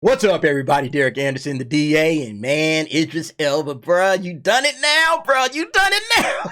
What's up, everybody? Derek Anderson, the DA, and man, Idris Elba, bruh, you done it now, bruh. You done it now.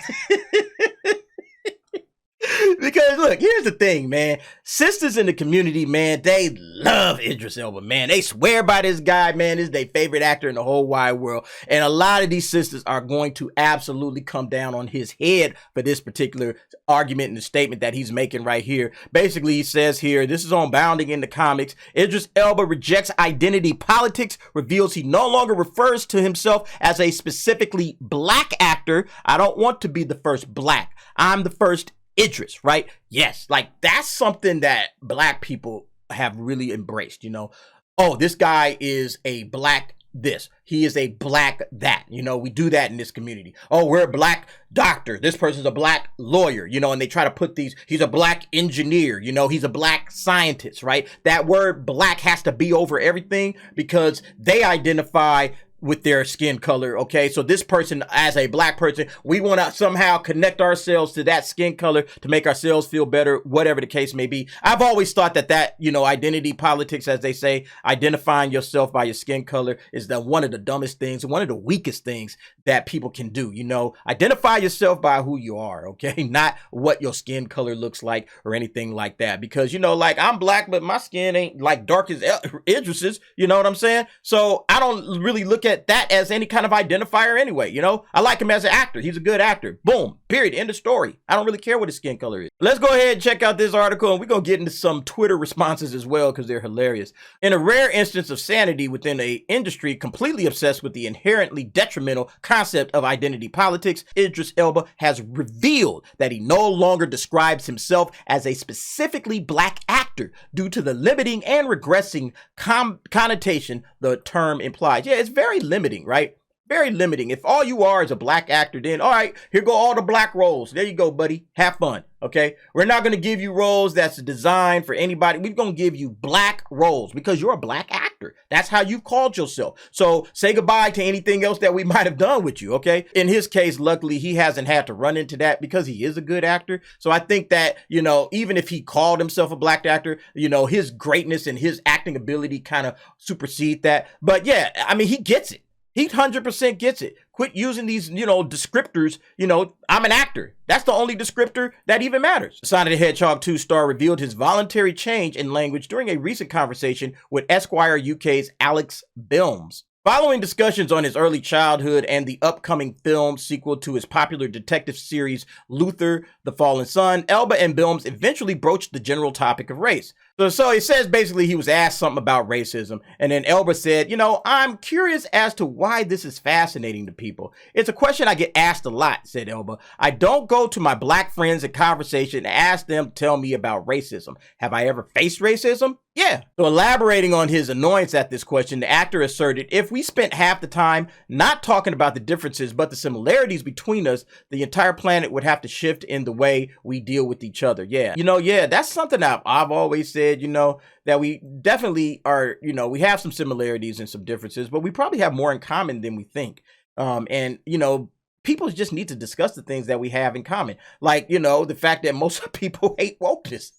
Because look, here's the thing, man. Sisters in the community, man, they love Idris Elba, man. They swear by this guy, man. This is their favorite actor in the whole wide world. And a lot of these sisters are going to absolutely come down on his head for this particular argument and the statement that he's making right here. Basically, he says here, this is on Bounding in the Comics. Idris Elba rejects identity politics, reveals he no longer refers to himself as a specifically black actor. I don't want to be the first black. I'm the first Idris, right? Yes, like that's something that black people have really embraced, you know. Oh, this guy is a black this. He is a black that. You know, we do that in this community. Oh, we're a black doctor. This person's a black lawyer, you know, and they try to put these, he's a black engineer, you know, he's a black scientist, right? That word black has to be over everything because they identify with their skin color. Okay, so this person, as a black person, we want to somehow connect ourselves to that skin color to make ourselves feel better, whatever the case may be. I've always thought that you know, identity politics, as they say, identifying yourself by your skin color is one of the dumbest things, one of the weakest things that people can do. You know, identify yourself by who you are, okay, not what your skin color looks like or anything like that. Because, you know, like, I'm black, but my skin ain't like dark as Idris's, you know what I'm saying? So I don't really look at that as any kind of identifier anyway. You know, I like him as an actor. He's a good actor. Boom, period, end of story. I don't really care what his skin color is. Let's go ahead and check out this article, and we're gonna get into some Twitter responses as well because they're hilarious. In a rare instance of sanity within an industry completely obsessed with the inherently detrimental concept of identity politics, Idris Elba has revealed that he no longer describes himself as a specifically black actor due to the limiting and regressing connotation the term implies. Yeah, it's very limiting, right? Very limiting. If all you are is a black actor, then all right, here go all the black roles. There you go, buddy. Have fun. Okay, we're not going to give you roles that's designed for anybody. We're going to give you black roles because you're a black actor. That's how you've called yourself. So say goodbye to anything else that we might have done with you. Okay, in his case, luckily he hasn't had to run into that because he is a good actor. So I think that, you know, even if he called himself a black actor, you know, his greatness and his acting ability kind of supersede that. But yeah, I mean, he gets it. He 100% gets it. Quit using these, you know, descriptors. You know, I'm an actor. That's the only descriptor that even matters. Sonic the Hedgehog 2 star revealed his voluntary change in language during a recent conversation with Esquire UK's Alex Bilmes. Following discussions on his early childhood and the upcoming film sequel to his popular detective series Luther, The Fallen Son, Elba and Bilmes eventually broached the general topic of race. So he says basically he was asked something about racism, and then Elba said, you know, I'm curious as to why this is fascinating to people. It's a question I get asked a lot, said Elba. I don't go to my black friends in conversation and ask them to tell me about racism. Have I ever faced racism? Yeah. So elaborating on his annoyance at this question, the actor asserted, if we spent half the time not talking about the differences but the similarities between us, the entire planet would have to shift in the way we deal with each other. Yeah. You know, yeah, that's something that I've always said, you know, that we definitely are, you know, we have some similarities and some differences, but we probably have more in common than we think. And, you know, people just need to discuss the things that we have in common. Like, you know, the fact that most people hate wokeness.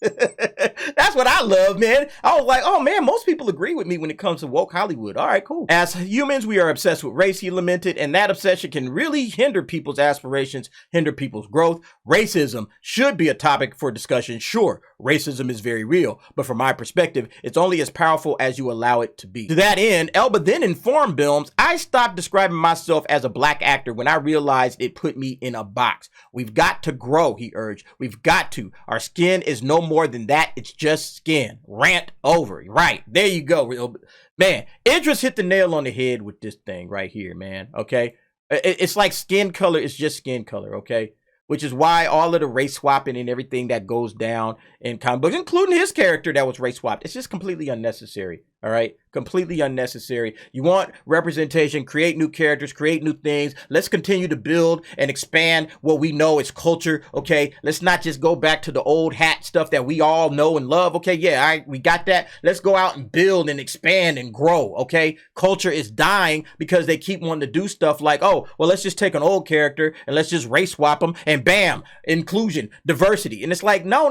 That's what I love, man. I was like, oh man, most people agree with me when it comes to woke Hollywood. All right, cool. As humans, we are obsessed with race, he lamented, and that obsession can really hinder people's aspirations, hinder people's growth. Racism should be a topic for discussion. Sure, racism is very real, but from my perspective, it's only as powerful as you allow it to be. To that end, Elba then informed Bilmes, I stopped describing myself as a black actor when I realized it put me in a box. We've got to grow, he urged. We've got to. Our skin is no more than that. It's just skin. Rant over. Right. There you go. Man, Idris hit the nail on the head with this thing right here, man. Okay. It's like skin color is just skin color. Okay. Which is why all of the race swapping and everything that goes down in comic books, including his character that was race swapped, it's just completely unnecessary. All right. Completely unnecessary. You want representation, create new characters, create new things. Let's continue to build and expand what we know is culture. Okay. Let's not just go back to the old hat stuff that we all know and love. Okay. Yeah. All right. We got that. Let's go out and build and expand and grow. Okay. Culture is dying because they keep wanting to do stuff like, oh, well, let's just take an old character and let's just race swap them and bam, inclusion, diversity. And it's like, no.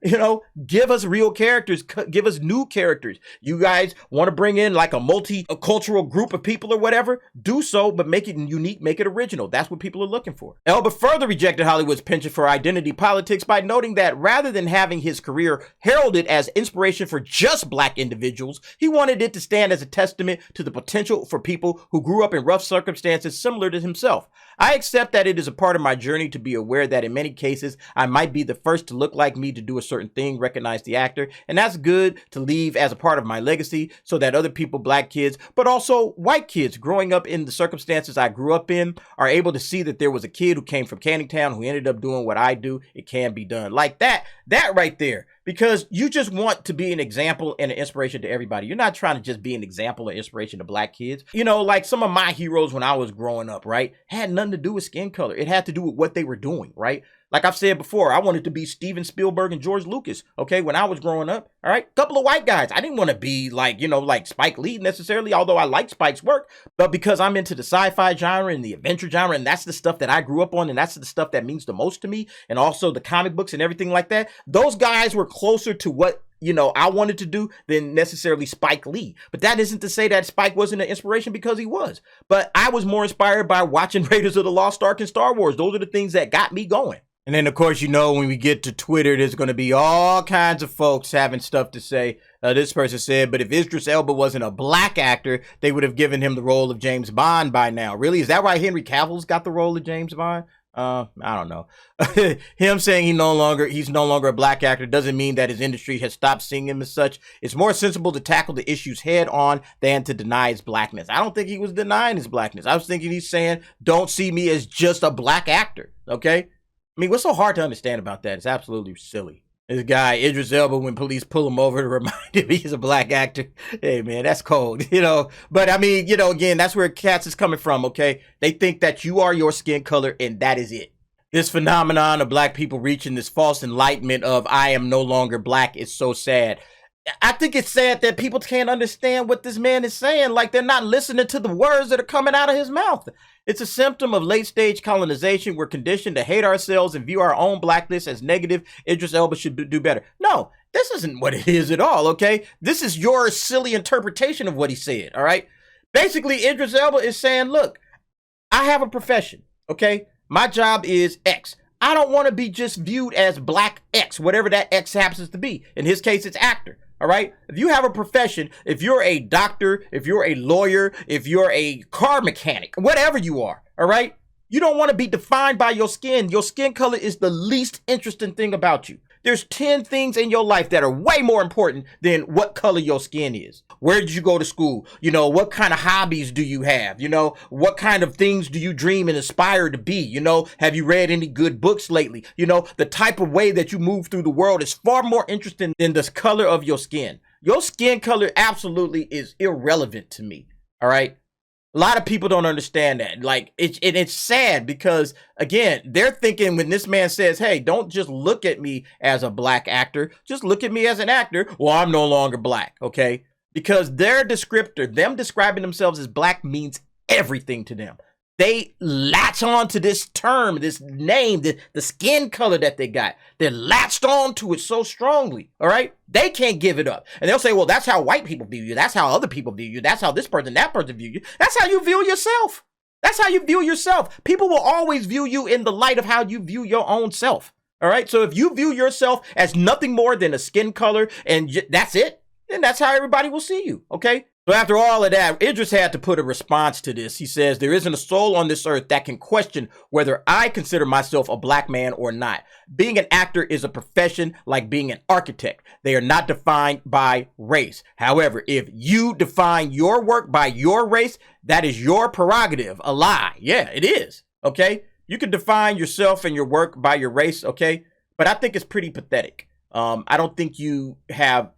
You know, give us real characters. Give us new characters. You guys guys want to bring in like a multicultural group of people or whatever, do so, but make it unique, make it original. That's what people are looking for. Elba further rejected Hollywood's penchant for identity politics by noting that rather than having his career heralded as inspiration for just black individuals, he wanted it to stand as a testament to the potential for people who grew up in rough circumstances similar to himself. I accept that it is a part of my journey to be aware that in many cases, I might be the first to look like me to do a certain thing, recognize the actor, and that's good to leave as a part of my legacy so that other people, black kids, but also white kids growing up in the circumstances I grew up in are able to see that there was a kid who came from Canning Town who ended up doing what I do. It can be done. Like that right there. Because you just want to be an example and an inspiration to everybody. You're not trying to just be an example or inspiration to black kids. You know, like some of my heroes when I was growing up, right, had nothing to do with skin color. It had to do with what they were doing, right? Like I've said before, I wanted to be Steven Spielberg and George Lucas, okay, when I was growing up, all right? Couple of white guys. I didn't want to be like, you know, like Spike Lee necessarily, although I like Spike's work, but because I'm into the sci-fi genre and the adventure genre, and that's the stuff that I grew up on, and that's the stuff that means the most to me, and also the comic books and everything like that, those guys were closer to what, you know, I wanted to do than necessarily Spike Lee. But that isn't to say that Spike wasn't an inspiration, because he was. But I was more inspired by watching Raiders of the Lost Ark and Star Wars. Those are the things that got me going. And then, of course, you know, when we get to Twitter, there's going to be all kinds of folks having stuff to say. This person said, but if Idris Elba wasn't a black actor, they would have given him the role of James Bond by now. Really? Is that why Henry Cavill's got the role of James Bond? I don't know. Him saying he's no longer a black actor doesn't mean that his industry has stopped seeing him as such. It's more sensible to tackle the issues head on than to deny his blackness. I don't think he was denying his blackness. I was thinking he's saying, don't see me as just a black actor. Okay? I mean, what's so hard to understand about that? It's absolutely silly. This guy, Idris Elba, when police pull him over to remind him he's a black actor. Hey, man, that's cold, you know. But, I mean, you know, again, that's where cats is coming from, okay? They think that you are your skin color, and that is it. This phenomenon of black people reaching this false enlightenment of I am no longer black is so sad. I think it's sad that people can't understand what this man is saying. Like, they're not listening to the words that are coming out of his mouth. It's a symptom of late-stage colonization. We're conditioned to hate ourselves and view our own blackness as negative. Idris Elba should do better. No, this isn't what it is at all, okay? This is your silly interpretation of what he said, all right? Basically, Idris Elba is saying, look, I have a profession, okay? My job is X. I don't want to be just viewed as black X, whatever that X happens to be. In his case, it's actor. All right. If you have a profession, if you're a doctor, if you're a lawyer, if you're a car mechanic, whatever you are, all right, you don't want to be defined by your skin. Your skin color is the least interesting thing about you. There's 10 things in your life that are way more important than what color your skin is. Where did you go to school? You know, what kind of hobbies do you have? You know, what kind of things do you dream and aspire to be? You know, have you read any good books lately? You know, the type of way that you move through the world is far more interesting than the color of your skin. Your skin color absolutely is irrelevant to me. All right. A lot of people don't understand that. Like, it's sad because, again, they're thinking when this man says, hey, don't just look at me as a black actor. Just look at me as an actor. Well, I'm no longer black, okay? Because their descriptor, them describing themselves as black means everything to them. They latch on to this term, this name, the skin color that they got. They're latched on to it so strongly, all right? They can't give it up. And they'll say, well, that's how white people view you. That's how other people view you. That's how this person, that person view you. That's how you view yourself. That's how you view yourself. People will always view you in the light of how you view your own self, all right? So if you view yourself as nothing more than a skin color and that's it, then that's how everybody will see you, okay? So after all of that, Idris had to put a response to this. He says, there isn't a soul on this earth that can question whether I consider myself a black man or not. Being an actor is a profession like being an architect. They are not defined by race. However, if you define your work by your race, that is your prerogative. A lie. Yeah, it is. Okay. You can define yourself and your work by your race. Okay. But I think it's pretty pathetic. I don't think you have,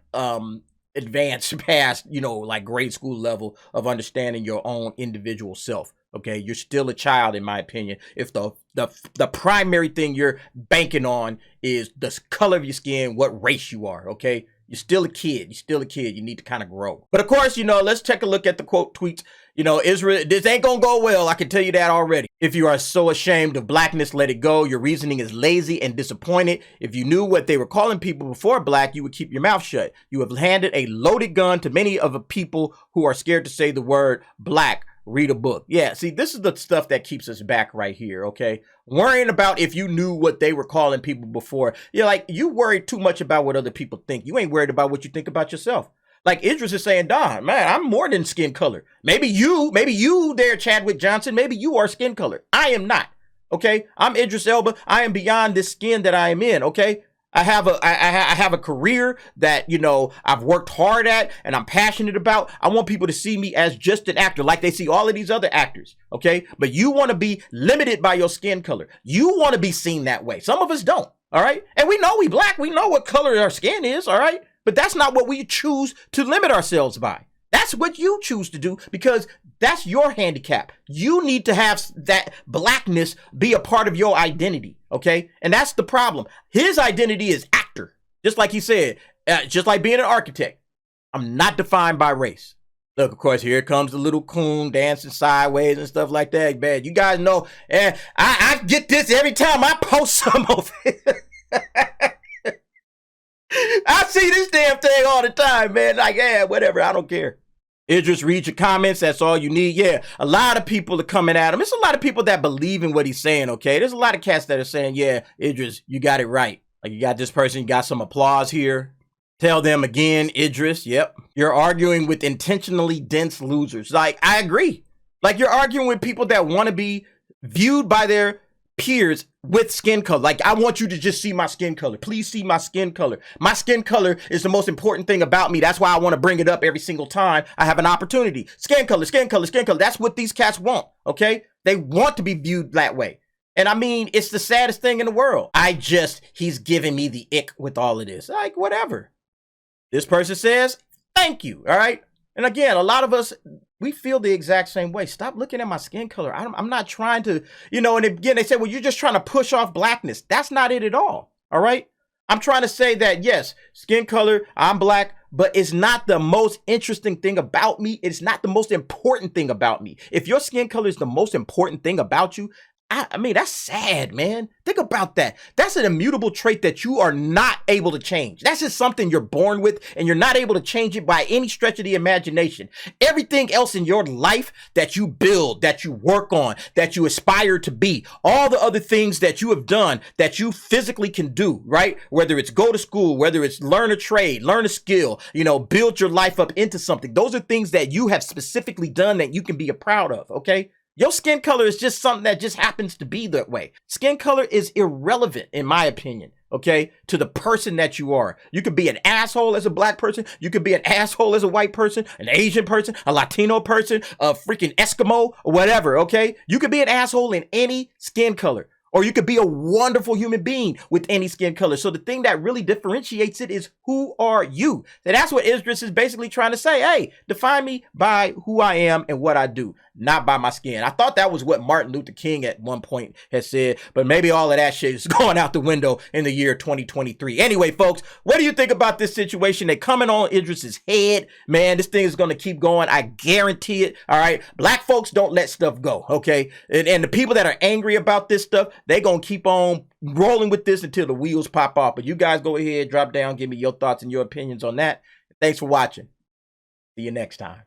advanced past, you know, like grade school level of understanding your own individual self. Okay, you're still a child, in my opinion. If the primary thing you're banking on is the color of your skin, what race you are. Okay, you're still a kid. You're still a kid. You need to kind of grow. But of course, you know, let's take a look at the quote tweets. You know, Israel, this ain't gonna go well. I can tell you that already. If you are so ashamed of blackness, let it go. Your reasoning is lazy and disappointed. If you knew what they were calling people before black, you would keep your mouth shut. You have handed a loaded gun to many of the people who are scared to say the word black. Read a book. Yeah, see, this is the stuff that keeps us back right here, okay? Worrying about if you knew what they were calling people before. You're like, you worry too much about what other people think. You ain't worried about what you think about yourself. Like Idris is saying, Don, man, I'm more than skin color. Maybe you there, Chadwick Johnson, maybe you are skin color. I am not, okay? I'm Idris Elba. I am beyond this skin that I am in, okay? I have a career that, you know, I've worked hard at and I'm passionate about. I want people to see me as just an actor like they see all of these other actors, okay? But you want to be limited by your skin color. You want to be seen that way. Some of us don't, all right? And we know we black. We know what color our skin is, all right? But that's not what we choose to limit ourselves by. That's what you choose to do because that's your handicap. You need to have that blackness be a part of your identity, okay? And that's the problem. His identity is actor. Just like he said, just like being an architect. I'm not defined by race. Look, of course, here comes the little coon dancing sideways and stuff like that. Man, you guys know, I get this every time I post some of it. I see this damn thing all the time, man. Like, yeah, whatever. I don't care. Idris, read your comments. That's all you need. Yeah, a lot of people are coming at him. It's a lot of people that believe in what he's saying, okay? There's a lot of cats that are saying, yeah, Idris, you got it right. Like, you got this person, you got some applause here. Tell them again, Idris, yep. You're arguing with intentionally dense losers. Like, I agree. Like, you're arguing with people that want to be viewed by their peers with skin color. Like, I want you to just see my skin color. Please see my skin color. My skin color is the most important thing about me. That's why I want to bring it up every single time I have an opportunity. Skin color, skin color, skin color. That's what these cats want, okay? They want to be viewed that way. And I mean, it's the saddest thing in the world. He's giving me the ick with all of this. Like, whatever. This person says, thank you, all right? And again, a lot of us, we feel the exact same way. Stop looking at my skin color. I'm not trying to, you know, and again, they say, well, you're just trying to push off blackness. That's not it at all right? I'm trying to say that, yes, skin color, I'm black, but it's not the most interesting thing about me. It's not the most important thing about me. If your skin color is the most important thing about you, I mean, that's sad, man. Think about that. That's an immutable trait that you are not able to change. That's just something you're born with, and you're not able to change it by any stretch of the imagination. Everything else in your life that you build, that you work on, that you aspire to be, all the other things that you have done that you physically can do, right? Whether it's go to school, whether it's learn a trade, learn a skill, you know, build your life up into something. Those are things that you have specifically done that you can be proud of, okay? Your skin color is just something that just happens to be that way. Skin color is irrelevant, in my opinion, okay, to the person that you are. You could be an asshole as a black person. You could be an asshole as a white person, an Asian person, a Latino person, a freaking Eskimo, or whatever, okay? You could be an asshole in any skin color. Or you could be a wonderful human being with any skin color. So the thing that really differentiates it is, who are you? So that's what Idris is basically trying to say. Hey, define me by who I am and what I do, not by my skin. I thought that was what Martin Luther King at one point had said, but maybe all of that shit is going out the window in the year 2023. Anyway, folks, what do you think about this situation? They're coming on Idris's head. Man, this thing is going to keep going. I guarantee it. All right. Black folks don't let stuff go. Okay. And the people that are angry about this stuff, they gonna keep on rolling with this until the wheels pop off. But you guys go ahead, drop down, give me your thoughts and your opinions on that. Thanks for watching. See you next time.